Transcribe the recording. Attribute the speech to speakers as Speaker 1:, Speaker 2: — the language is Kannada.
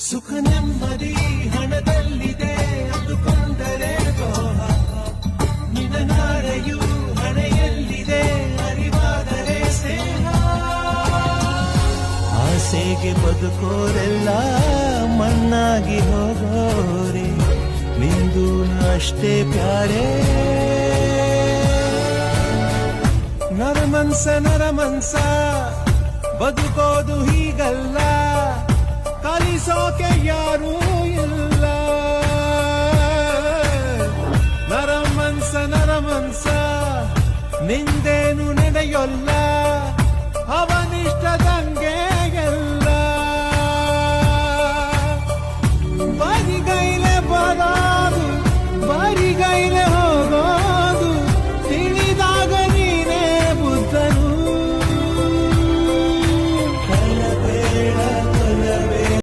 Speaker 1: ಸುಖ ನೆಮ್ಮದಿ ಹಣದಲ್ಲಿದೆ ಅಂದುಕೊಂಡರೆ ದ್ರೋಹ. ನಿನ್ನ ನಾಳೆಯು ಹಣೆಯಲ್ಲಿದೆ ಅರಿವಾದರೆ ಸ್ನೇಹ. ಆಸೆಗೆ ಬದುಕೋರೆಲ್ಲ ಮಣ್ಣಾಗಿ ಹೋಗೋರೆ, ನಿಂದು ಅಷ್ಟೇ ಪ್ಯಾರೆ. ನರಮನ್ಸ ಬದುಕೋದು ಹೀಗಲ್ಲ.